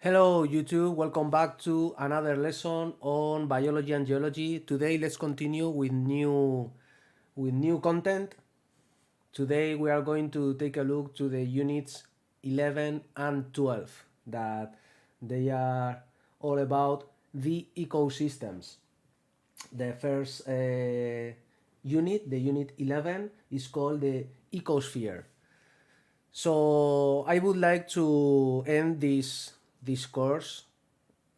Hello YouTube, welcome back to another lesson on biology and geology. Today let's continue with new content. Today we are going to take a look to the units 11 and 12 that they are all about the ecosystems. The first unit, the unit 11, is called the ecosphere. So I would like to end this course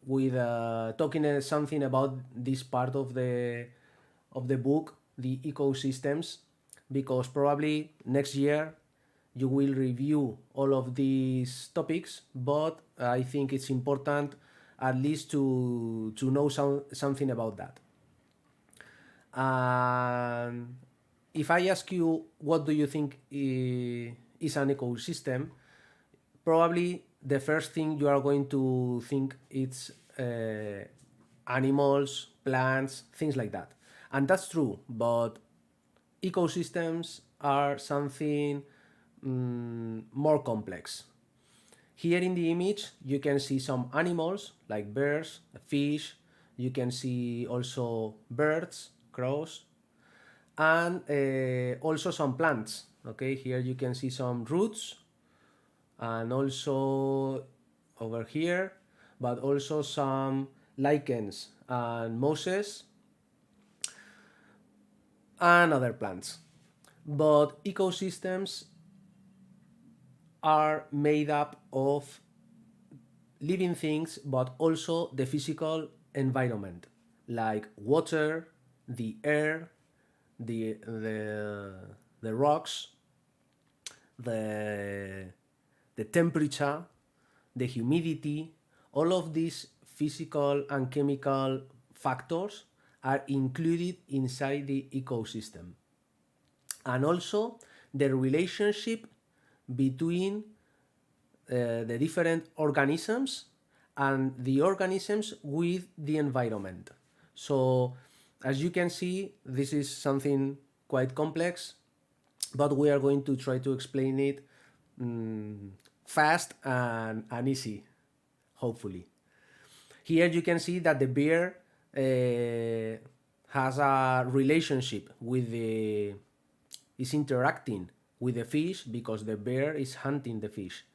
with talking something about this part of the book, the ecosystems, because probably next year you will review all of these topics, but I think it's important at least to know something about that. And if I ask you what do you think is an ecosystem, probably the first thing you are going to think it's animals, plants, things like that. And that's true, but ecosystems are something more complex. Here in the image, you can see some animals like birds, fish. You can see also birds, crows, and also some plants. Okay, here you can see some roots, and also over here, but also some lichens and mosses and other plants. But ecosystems are made up of living things, but also the physical environment, like water, the air, the rocks, the the temperature, the humidity. All of these physical and chemical factors are included inside the ecosystem, and also the relationship between the different organisms and the organisms with the environment. So, as you can see, this is something quite complex, but we are going to try to explain it fast and easy, hopefully. Here you can see that the bear has a relationship with the is interacting with the fish because the bear is hunting the fish,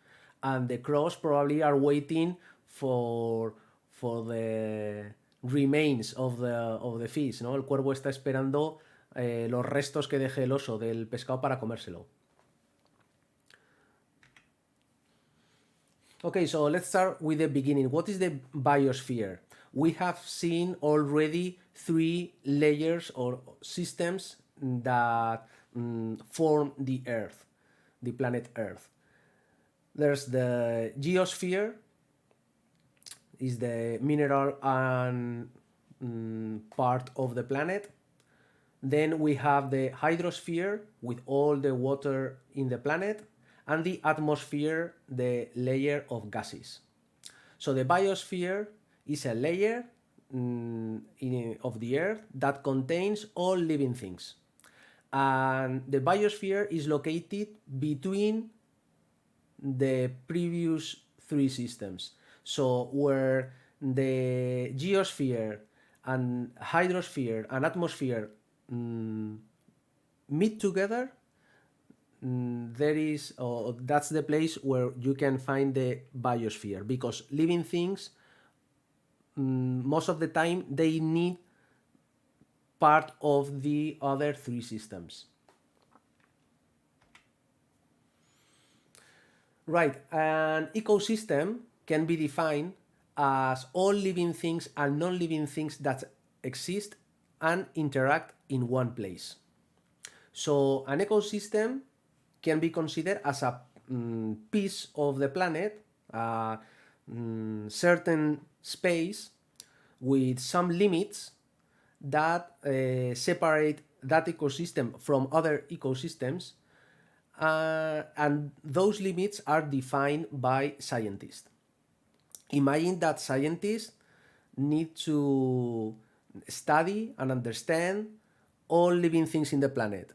and the crows probably are waiting for the remains of the fish, ¿no? El cuervo está esperando los restos que deje el oso del pescado para comérselo. Okay, so let's start with the beginning. What is the biosphere? We have seen already three layers or systems that form the Earth, the planet Earth. There's the geosphere, is the mineral and part of the planet. Then we have the hydrosphere with all the water in the planet, and the atmosphere, the layer of gases. So the biosphere is a layer of the Earth that contains all living things. And the biosphere is located between the previous three systems. So where the geosphere and hydrosphere and atmosphere meet together, there is that's the place where you can find the biosphere, because living things most of the time they need part of the other three systems. Right, an ecosystem can be defined as all living things and non-living things that exist and interact in one place. So an ecosystem can be considered as a piece of the planet, a certain space with some limits that separate that ecosystem from other ecosystems, and those limits are defined by scientists. Imagine that scientists need to study and understand all living things in the planet,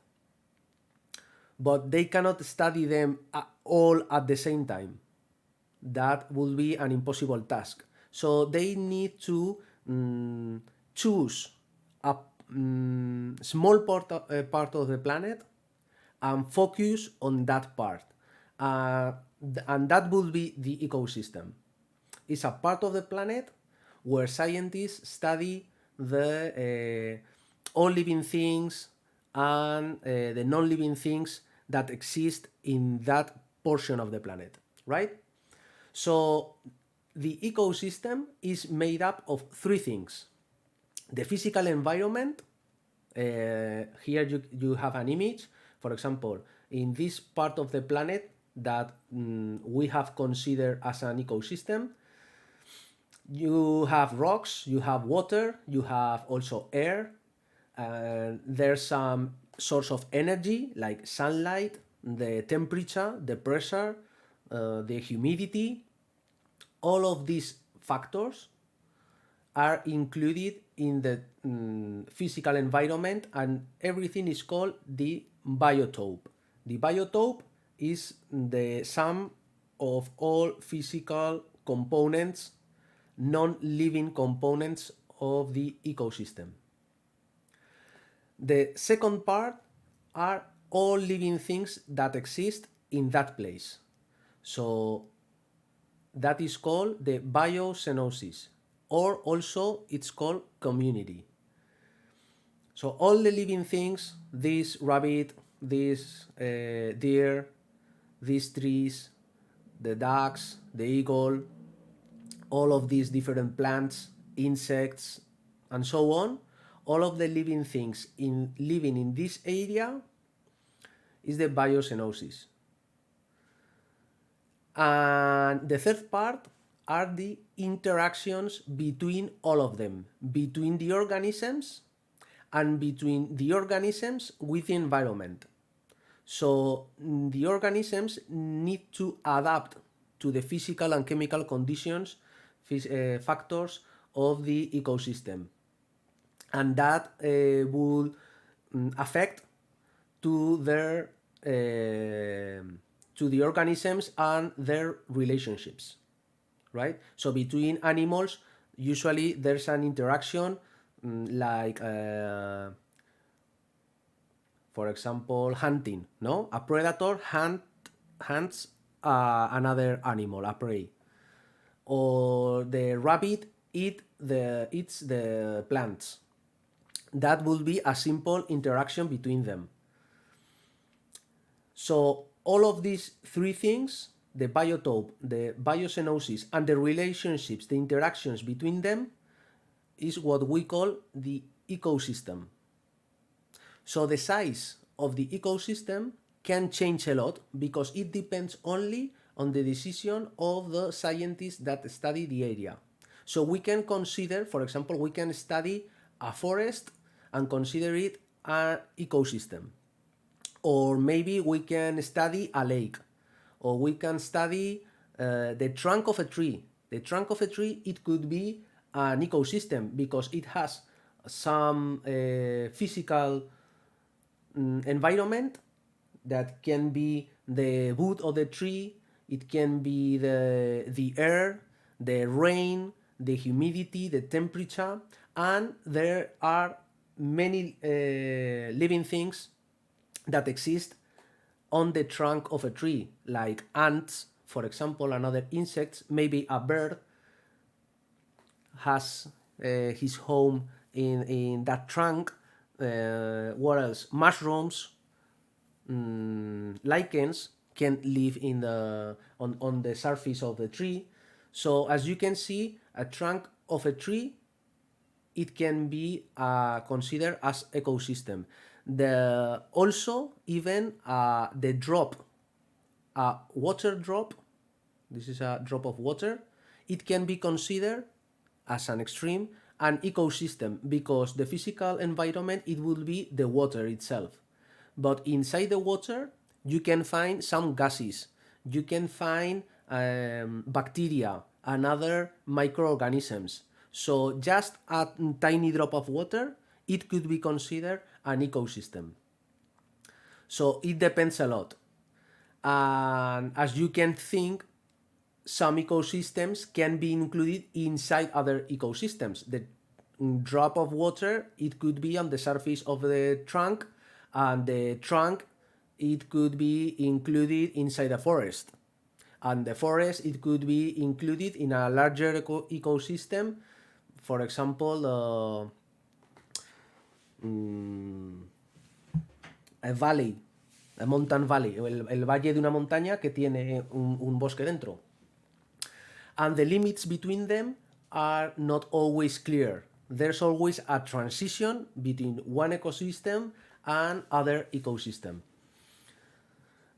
but they cannot study them all at the same time. that will be an impossible task. So they need to choose a small part of the planet and focus on that part. Uh, and that will be the ecosystem. It's a part of the planet where scientists study the all living things and the non-living things that exist in that portion of the planet, right? So the ecosystem is made up of three things: the physical environment. Here you have an image. For example, in this part of the planet that we have considered as an ecosystem, you have rocks, you have water, you have also air, and there's some source of energy like sunlight, the temperature, the pressure, the humidity. All of these factors are included in the physical environment, and everything is called the biotope. The biotope is the sum of all physical components, non-living components of the ecosystem. The second part are all living things that exist in that place. So that is called the biocenosis, or also it's called community. So all the living things, this rabbit, this deer, these trees, the ducks, the eagle, all of these different plants, insects, and so on, all of the living things in living in this area is the biocenosis. And the third part are the interactions between all of them, between the organisms and between the organisms with the environment. So the organisms need to adapt to the physical and chemical conditions, factors of the ecosystem, and that will affect to their to the organisms and their relationships, right? So between animals, usually there's an interaction, like for example, hunting. No, a predator hunts another animal, a prey, or the rabbit eats the plants. That will be a simple interaction between them. So all of these three things, the biotope, the biocenosis, and the relationships, the interactions between them, is what we call the ecosystem. So the size of the ecosystem can change a lot because it depends only on the decision of the scientists that study the area. So we can consider, for example, we can study a forest and consider it an ecosystem. Or maybe we can study a lake, or we can study the trunk of a tree. The trunk of a tree, it could be an ecosystem because it has some physical environment that can be the wood of the tree, it can be the air, the rain, the humidity, the temperature, and there are many living things that exist on the trunk of a tree, like ants, for example, and other insects. Maybe a bird has his home in that trunk. What else? Mushrooms, lichens can live in on the surface of the tree. So as you can see, a trunk of a tree, it can be considered as ecosystem. The also even the drop, a water drop. This is a drop of water. It can be considered as an extreme an ecosystem because the physical environment, it will be the water itself. But inside the water, you can find some gases. You can find bacteria and other microorganisms. So just a tiny drop of water, it could be considered an ecosystem. So it depends a lot. And as you can think, some ecosystems can be included inside other ecosystems. The drop of water, it could be on the surface of the trunk, and the trunk, it could be included inside a forest, and the forest, it could be included in a larger ecosystem. For example, a valley, a mountain valley, el valle de una montaña que tiene un bosque dentro. And the limits between them are not always clear. There's always a transition between one ecosystem and other ecosystem.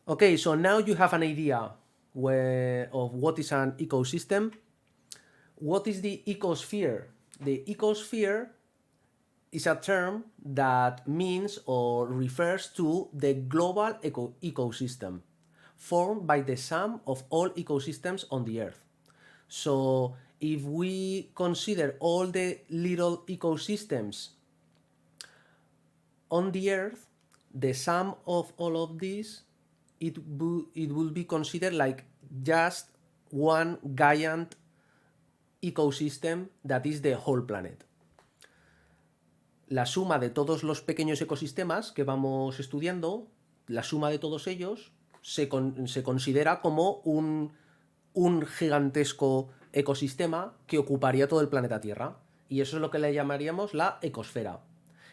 Okay, so now you have an idea of what is an ecosystem. What is the ecosphere? The ecosphere is a term that means or refers to the global ecosystem formed by the sum of all ecosystems on the Earth. So if we consider all the little ecosystems on the Earth, the sum of all of these, it will be considered like just one giant ecosystem that is the whole planet. La suma de todos los pequeños ecosistemas que vamos estudiando, la suma de todos ellos, se considera como un gigantesco ecosistema que ocuparía todo el planeta Tierra. Y eso es lo que le llamaríamos la ecosfera.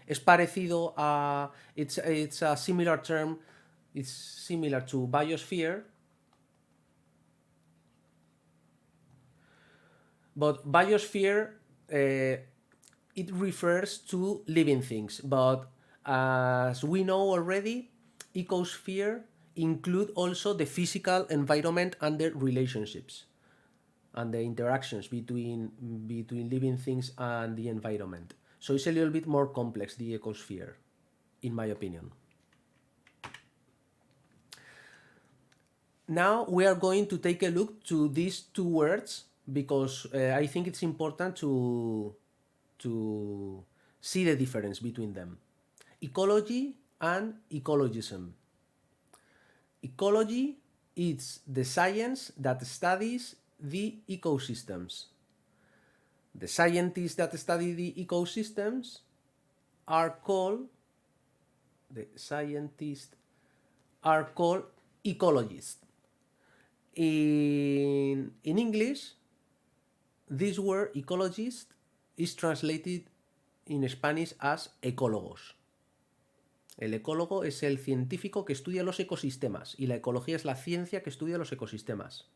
Es parecido a... It's a similar term, it's similar to biosphere. But biosphere, it refers to living things. But as we know already, ecosphere include also the physical environment and the relationships and the interactions between living things and the environment. So it's a little bit more complex, the ecosphere, in my opinion. Now we are going to take a look to these two words because I think it's important to see the difference between them. Ecology and ecologism. Ecology is the science that studies the ecosystems. The scientists that study the ecosystems are called ecologists. In English, this word ecologist is translated in Spanish as ecólogos. El ecólogo es el científico que estudia los ecosistemas y la ecología es la ciencia que estudia los ecosistemas.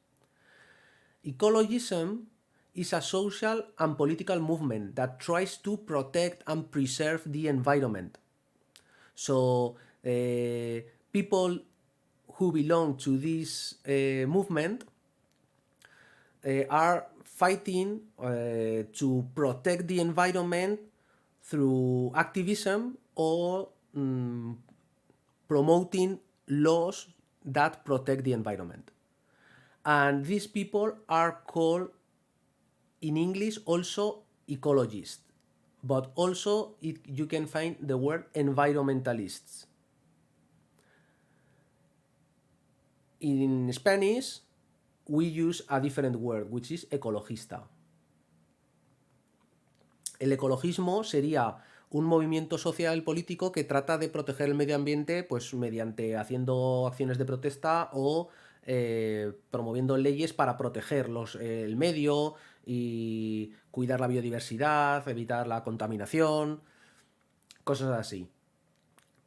Ecologism is a social and political movement that tries to protect and preserve the environment. So, people who belong to this movement are fighting to protect the environment through activism or promoting laws that protect the environment. And these people are called in English also ecologists, but also you can find the word environmentalists. In Spanish, we use a different word, which is ecologista. El ecologismo sería un movimiento social político que trata de proteger el medio ambiente pues mediante haciendo acciones de protesta o promoviendo leyes para proteger el medio y cuidar la biodiversidad, evitar la contaminación, cosas así.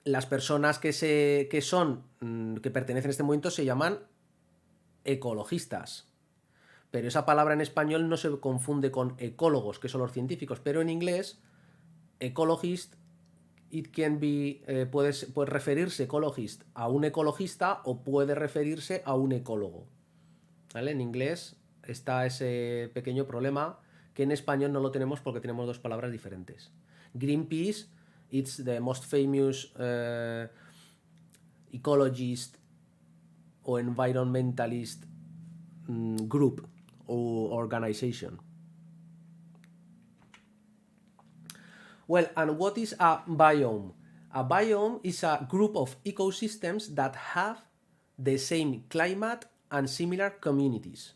Las personas que pertenecen a este movimiento se llaman ecologistas. Pero esa palabra en español no se confunde con ecólogos, que son los científicos, pero en inglés ecologist, it can be, puede referirse ecologist a un ecologista o puede referirse a un ecólogo. ¿Vale? En inglés está ese pequeño problema que en español no lo tenemos porque tenemos dos palabras diferentes. Greenpeace, it's the most famous ecologist or environmentalist group or organization. Well, and what is a biome? A biome is a group of ecosystems that have the same climate and similar communities.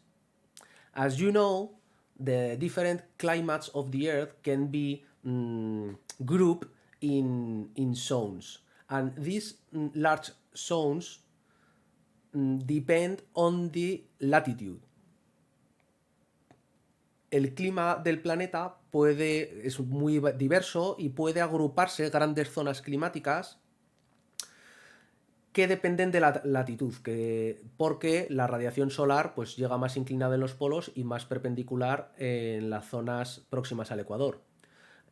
As you know, the different climates of the Earth can be grouped in zones, and these large zones depend on the latitude. El clima del planeta es muy diverso y puede agruparse grandes zonas climáticas que dependen de la latitud, porque la radiación solar pues llega más inclinada en los polos y más perpendicular en las zonas próximas al ecuador.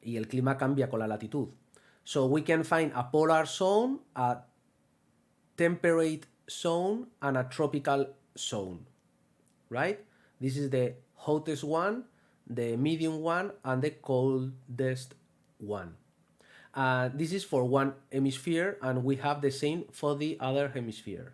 Y el clima cambia con la latitud. So we can find a polar zone, a temperate zone, and a tropical zone, right? This is the hottest one, the medium one, and the coldest one. This is for one hemisphere, and we have the same for the other hemisphere.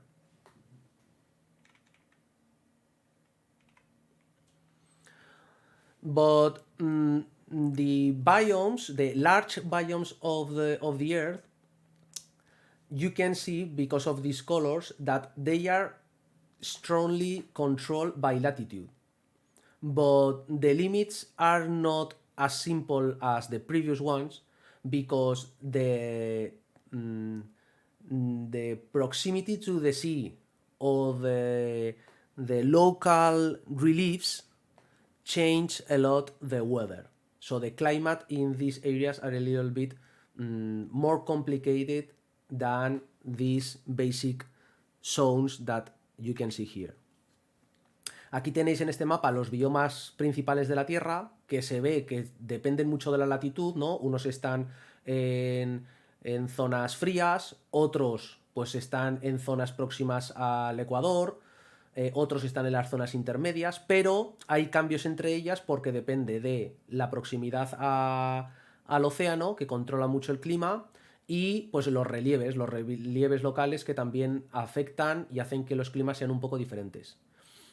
But the biomes, the large biomes of the Earth, you can see because of these colors that they are strongly controlled by latitude. But the limits are not as simple as the previous ones because the proximity to the sea or the local reliefs change a lot the weather. So the climate in these areas are a little bit more complicated than these basic zones that you can see here. Aquí tenéis en este mapa los biomas principales de la Tierra, que se ve que dependen mucho de la latitud, ¿no? Unos están en zonas frías, otros pues están en zonas próximas al Ecuador, otros están en las zonas intermedias, pero hay cambios entre ellas porque depende de la proximidad al océano, que controla mucho el clima, y pues los relieves locales que también afectan y hacen que los climas sean un poco diferentes.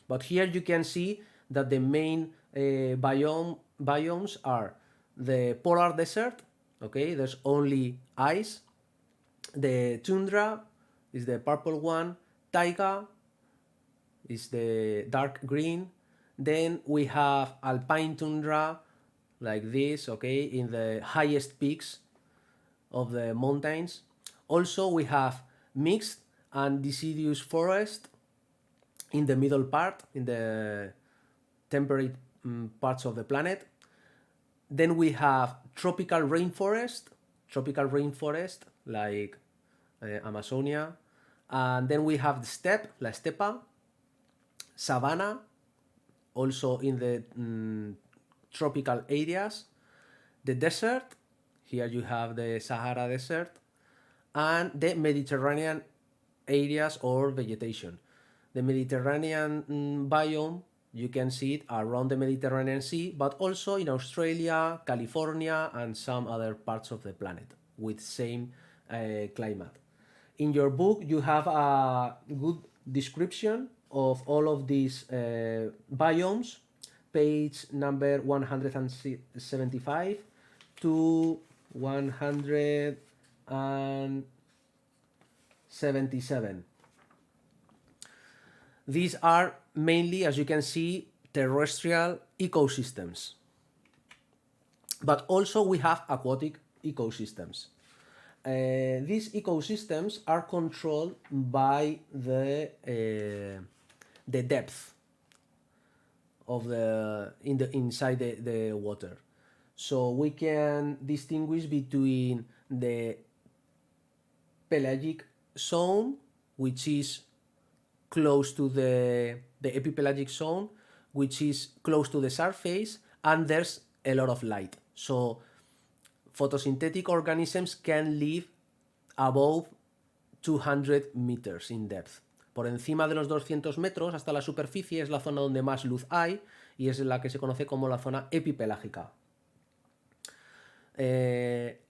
But here you can see that the main biomes are the polar desert, okay, there's only ice, the tundra is the purple one, taiga is the dark green, then we have alpine tundra like this, okay, in the highest peaks of the mountains. Also we have mixed and deciduous forest in the middle part, in the temperate parts of the planet. Then we have tropical rainforest like Amazonia. And then we have the steppe, la stepa, savanna, also in the tropical areas. The desert, here you have the Sahara Desert, and the Mediterranean areas or vegetation. The Mediterranean biome, you can see it around the Mediterranean Sea, but also in Australia, California, and some other parts of the planet with same climate. In your book, you have a good description of all of these biomes, page number 175 to 177. These are mainly, as you can see, terrestrial ecosystems. But also we have aquatic ecosystems. These ecosystems are controlled by the depth of inside the water. So we can distinguish between the pelagic zone, which is close to the epipelagic zone, which is close to the surface, and there's a lot of light. So photosynthetic organisms can live above 200 meters in depth. Por encima de los 200 metros hasta la superficie es la zona donde más luz hay y es la que se conoce como la zona epipelágica.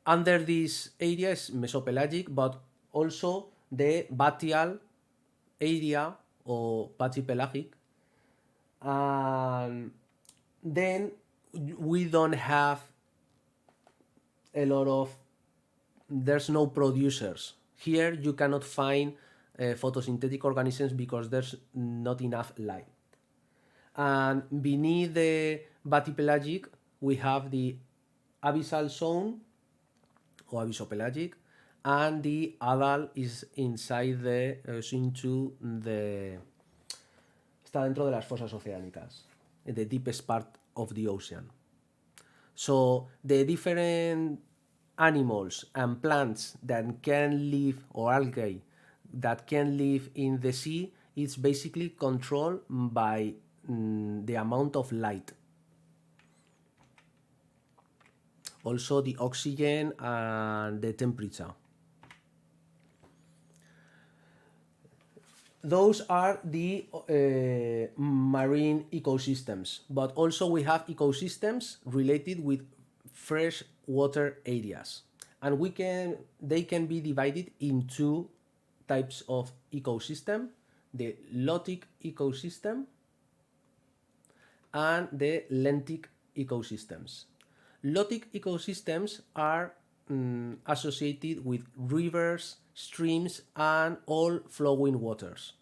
Under this area is mesopelagic, but also the bathyal area or bathypelagic. And then we don't have a lot of, there's no producers. Here you cannot find photosynthetic organisms because there's not enough light. And beneath the bathypelagic, we have the abyssal zone or abyssopelagic, and the adal is inside into the está dentro de las fosas oceánicas, in the deepest part of the ocean. So the different animals and plants that can live, or algae that can live in the sea, is basically controlled by the amount of light. Also the oxygen and the temperature. Those are the marine ecosystems, but also we have ecosystems related with freshwater areas, and they can be divided in two types of ecosystem: the lotic ecosystem and the lentic ecosystems. Lotic ecosystems are associated with rivers, streams, and all flowing waters.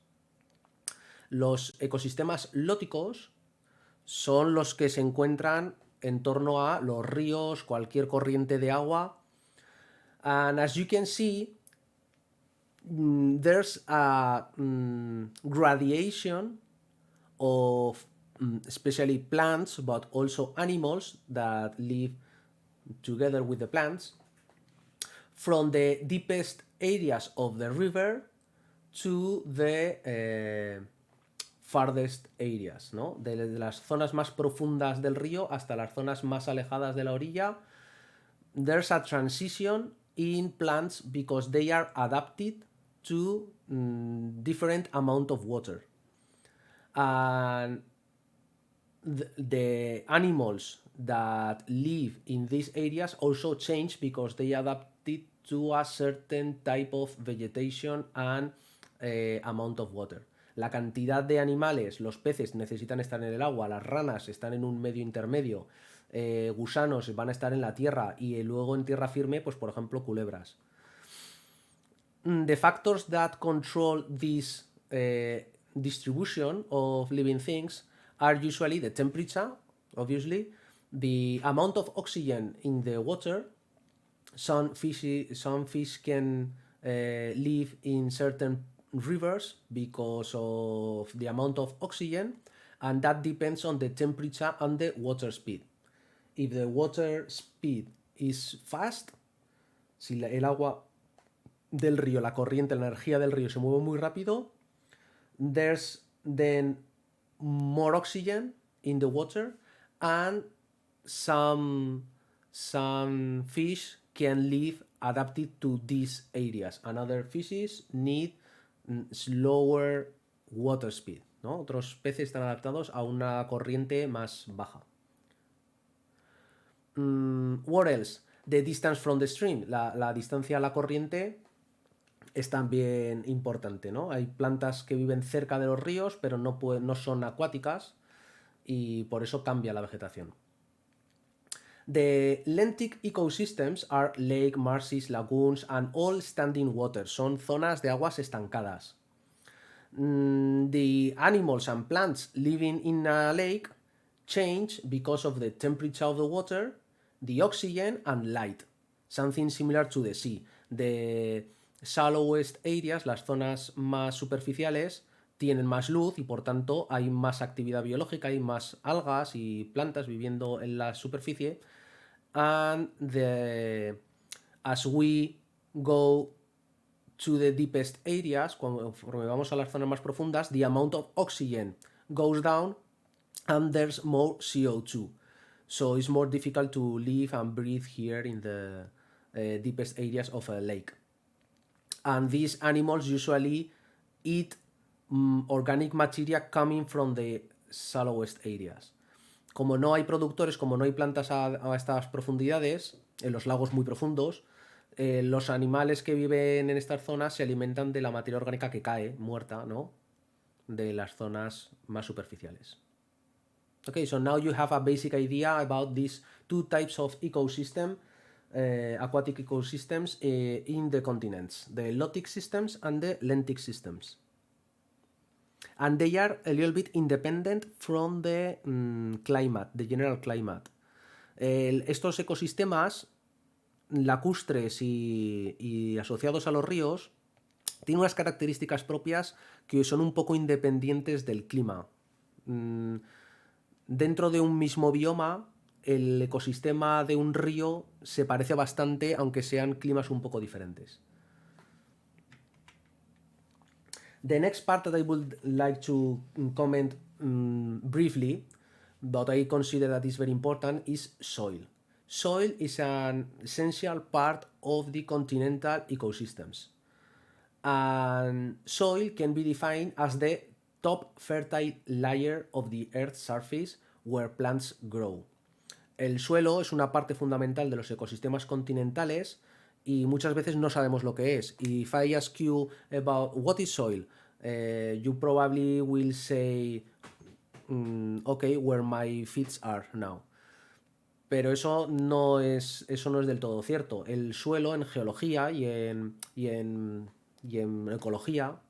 Los ecosistemas lóticos son los que se encuentran en torno a los ríos, cualquier corriente de agua. And as you can see, there's a gradation of especially plants, but also animals that live together with the plants, from the deepest areas of the river to the farthest areas, ¿no? De las zonas más profundas del río hasta las zonas más alejadas de la orilla. There's a transition in plants because they are adapted to different amount of water. And the animals that live in these areas also change because they adapted to a certain type of vegetation and amount of water. La cantidad de animales, los peces necesitan estar en el agua, las ranas están en un medio intermedio, gusanos van a estar en la tierra y luego en tierra firme, pues por ejemplo culebras. The factors that control this distribution of living things are usually the temperature, obviously, the amount of oxygen in the water. Some fish can live in certain rivers because of the amount of oxygen, and that depends on the temperature and the water speed. If the water speed is fast, si el agua del río, la corriente, la energía del río se mueve muy rápido, there's then more oxygen in the water, and some fish can live adapted to these areas, and other fishes need slower water speed, ¿no? Otros peces están adaptados a una corriente más baja. What else? The distance from the stream, la distancia a la corriente es también importante, ¿no? Hay plantas que viven cerca de los ríos, pero no son acuáticas y por eso cambia la vegetación. The lentic ecosystems are lake, marshes, lagoons and all standing water. Son zonas de aguas estancadas. The animals and plants living in a lake change because of the temperature of the water, the oxygen and light. Something similar to the sea. The shallowest areas, las zonas más superficiales, tienen más luz y por tanto hay más actividad biológica, hay más algas y plantas viviendo en la superficie. And as we go to the deepest areas, conforme vamos a las zonas más profundas, the amount of oxygen goes down and there's more CO2. So it's more difficult to live and breathe here in the deepest areas of a lake. And these animals usually eat organic material coming from the shallowest areas. Como no hay productores, como no hay plantas a estas profundidades, en los lagos muy profundos, los animales que viven en estas zonas se alimentan de la materia orgánica que cae, muerta, ¿no? De las zonas más superficiales. Okay, so now you have a basic idea about these two types of ecosystem, aquatic ecosystems in the continents, the lotic systems and the lentic systems. and they are a little bit independent from the climate, the general climate. Estos ecosistemas lacustres y asociados a los ríos tienen unas características propias que son un poco independientes del clima. Dentro de un mismo bioma, el ecosistema de un río se parece bastante, aunque sean climas un poco diferentes. The next part that I would like to comment briefly, but I consider that is very important, is soil. Soil is an essential part of the continental ecosystems. And soil can be defined as the top fertile layer of the Earth's surface where plants grow. El suelo es una parte fundamental de los ecosistemas continentales y muchas veces no sabemos lo que es. If I ask you about what is soil, you probably will say, okay, where my feet are now. Pero eso no es del todo cierto. El suelo en geología y en ecología,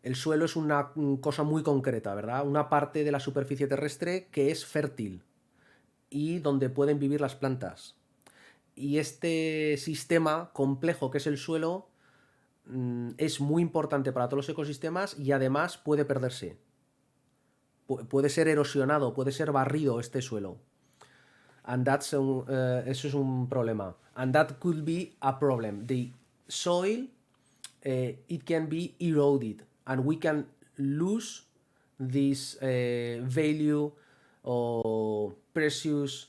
el suelo es una cosa muy concreta, ¿verdad? Una parte de la superficie terrestre que es fértil y donde pueden vivir las plantas. Y este sistema complejo que es el suelo es muy importante para todos los ecosistemas y además puede perderse. Puede ser erosionado, puede ser barrido este suelo. And eso es un problema. And that could be a problem. The soil, it can be eroded and we can lose this value or precious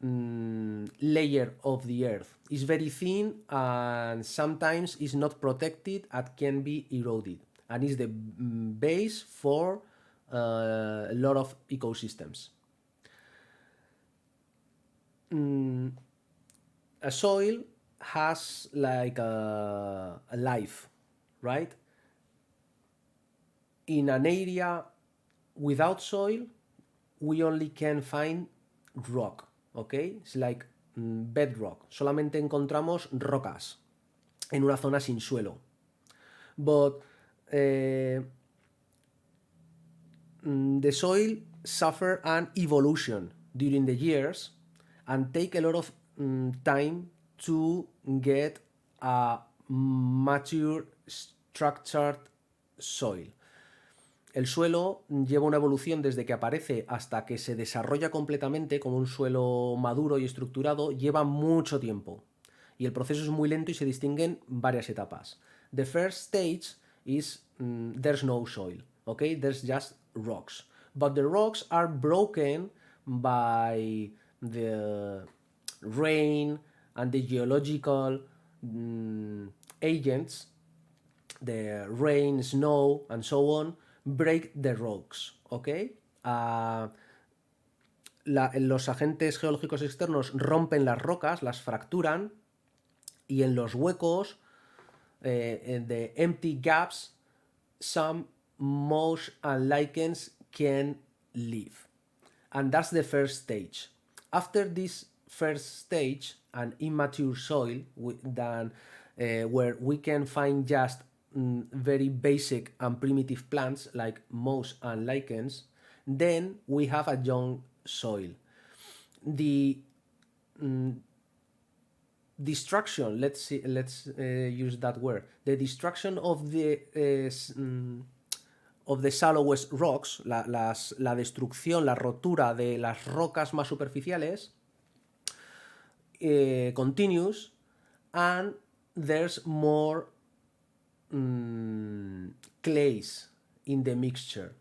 layer of the earth. It's very thin and sometimes it's not protected and can be eroded, and is the base for a lot of ecosystems. A soil has like a life, right? In an area without soil, we only can find rock, okay? It's like bedrock. Solamente encontramos rocas en una zona sin suelo. But the soil suffer an evolution during the years and take a lot of time to get a mature structured soil. El suelo lleva una evolución desde que aparece hasta que se desarrolla completamente como un suelo maduro y estructurado, lleva mucho tiempo. Y el proceso es muy lento y se distinguen varias etapas. The first stage is there's no soil, okay? There's just rocks. But the rocks are broken by the rain and the geological agents, the rain, snow, and so on, break the rocks, ¿ok? Los agentes geológicos externos rompen las rocas, las fracturan, y en los huecos, en the empty gaps, some moss and lichens can live. And that's the first stage. After this first stage, an immature soil, where we can find just very basic and primitive plants like moss and lichens, then we have a young soil. The destruction, let's use that word. The destruction of the shallowest rocks, la destrucción, la rotura de las rocas más superficiales, continues, and there's more clays in the mixture.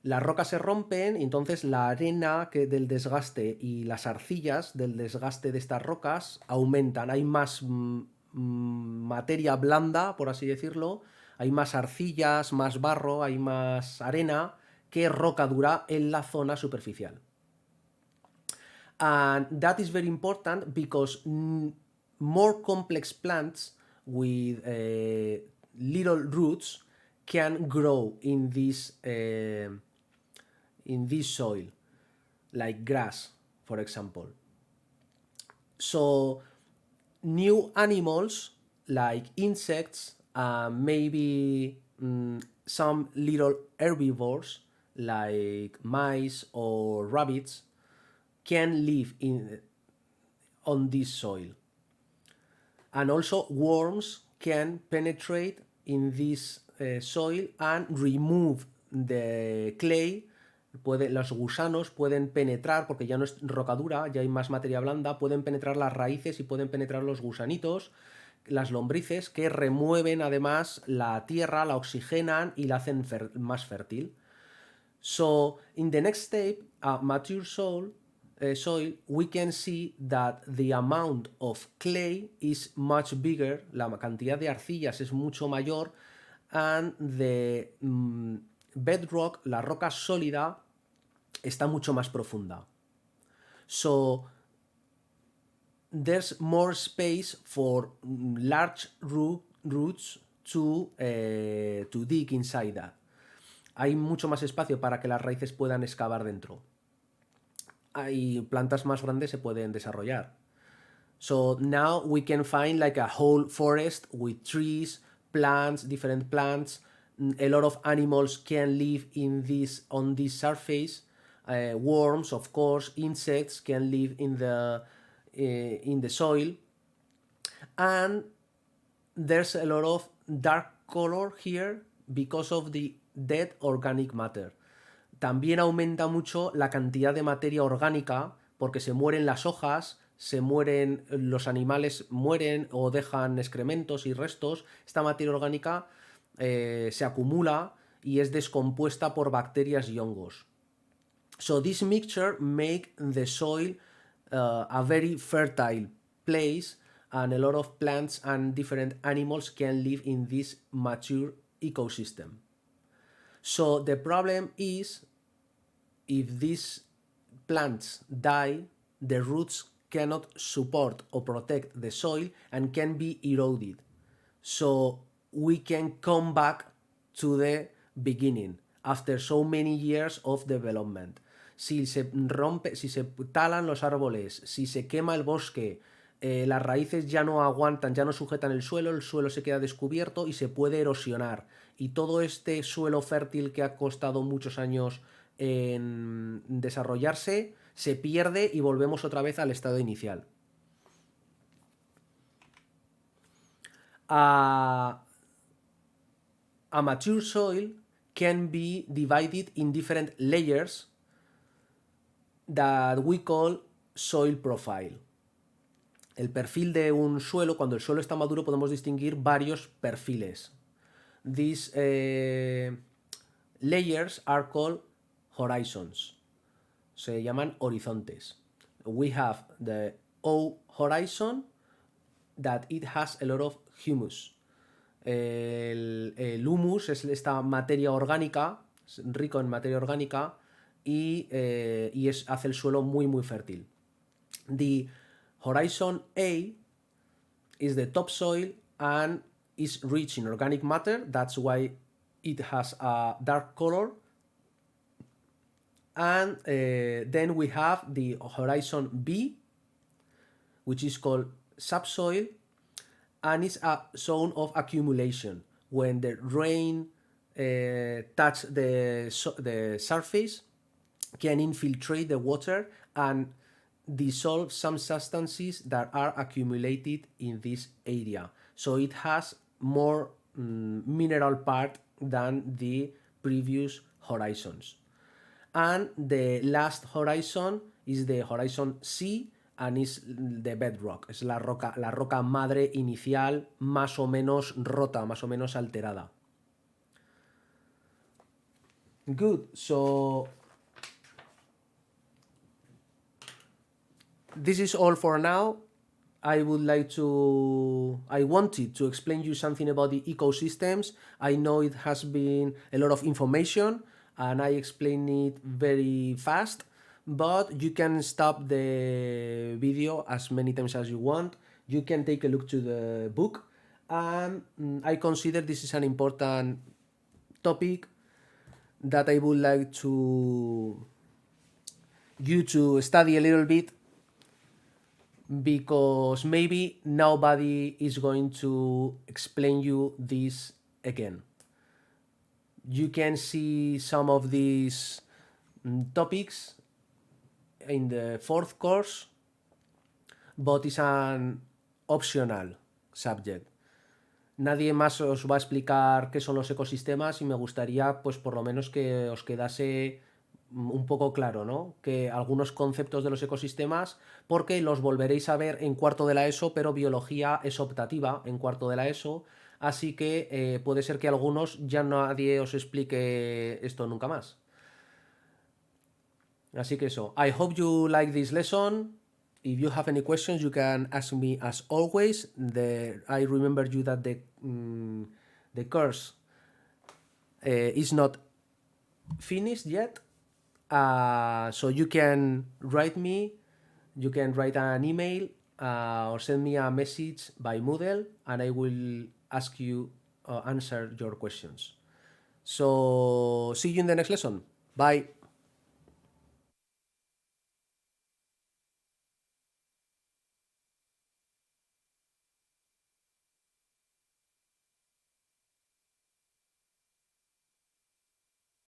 Las rocas se rompen y entonces la arena del desgaste y las arcillas del desgaste de estas rocas aumentan. Hay más materia blanda, por así decirlo, hay más arcillas, más barro, hay más arena que roca dura en la zona superficial. And that is very important because more complex plants with little roots can grow in this soil, like grass, for example. So new animals like insects, maybe some little herbivores like mice or rabbits can live on this soil. And also worms can penetrate in this soil and remove the clay. Los gusanos pueden penetrar, porque ya no es rocadura, ya hay más materia blanda, pueden penetrar las raíces y pueden penetrar los gusanitos, las lombrices, que remueven además la tierra, la oxigenan y la hacen más fértil. So in the next step, mature soil, we can see that the amount of clay is much bigger, la cantidad de arcillas es mucho mayor, and the bedrock, la roca sólida, está mucho más profunda. So there's more space for large roots to dig inside that. Hay mucho más espacio para que las raíces puedan excavar dentro. Hay plantas más grandes se pueden desarrollar. So now we can find like a whole forest with trees, plants, different plants. A lot of animals can live on this surface. Worms, of course, insects can live in the soil. And there's a lot of dark color here because of the dead organic matter. También aumenta mucho la cantidad de materia orgánica porque se mueren las hojas, se mueren los animales, mueren o dejan excrementos y restos. Esta materia orgánica se acumula y es descompuesta por bacterias y hongos. So this mixture make the soil a very fertile place, and a lot of plants and different animals can live in this mature ecosystem. So the problem is, if these plants die, the roots cannot support or protect the soil and can be eroded. So we can come back to the beginning after so many years of development. Si se talan los árboles, si se quema el bosque, las raíces ya no aguantan, ya no sujetan el suelo se queda descubierto y se puede erosionar. Y todo este suelo fértil que ha costado muchos años en desarrollarse se pierde y volvemos otra vez al estado inicial. A mature soil can be divided in different layers that we call soil profile. El perfil de un suelo, cuando el suelo está maduro, podemos distinguir varios perfiles. These layers are called horizons. Se llaman horizontes. We have the O horizon, that it has a lot of humus. El humus es esta materia orgánica, rico en materia orgánica, y hace el suelo muy muy fértil. The horizon A is the topsoil and is rich in organic matter, that's why it has a dark color. And then we have the horizon B, which is called subsoil, and it's a zone of accumulation. When the rain touch the surface, can infiltrate the water and dissolve some substances that are accumulated in this area. So it has more mineral part than the previous horizons. And the last horizon is the horizon C, and is the bedrock, es la roca madre inicial, más o menos rota, más o menos alterada. Good, so this is all for now. I wanted to explain you something about the ecosystems. I know it has been a lot of information and I explain it very fast, but you can stop the video as many times as you want. You can take a look to the book, and I consider this is an important topic that I would like you to study a little bit, because maybe nobody is going to explain you this again. You can see some of these topics in the fourth course, but it's an optional subject. Nadie más os va a explicar qué son los ecosistemas y me gustaría, pues por lo menos que os quedase un poco claro, ¿no? Que algunos conceptos de los ecosistemas, porque los volveréis a ver en cuarto de la ESO, pero biología es optativa en cuarto de la ESO, así que puede ser que algunos ya nadie os explique esto nunca más. Así que eso. I hope you like this lesson. If you have any questions, you can ask me as always. I remember you that the course is not finished yet. So you can write me, you can write an email or send me a message by Moodle, and I will ask you answer your questions. So see you in the next lesson. Bye.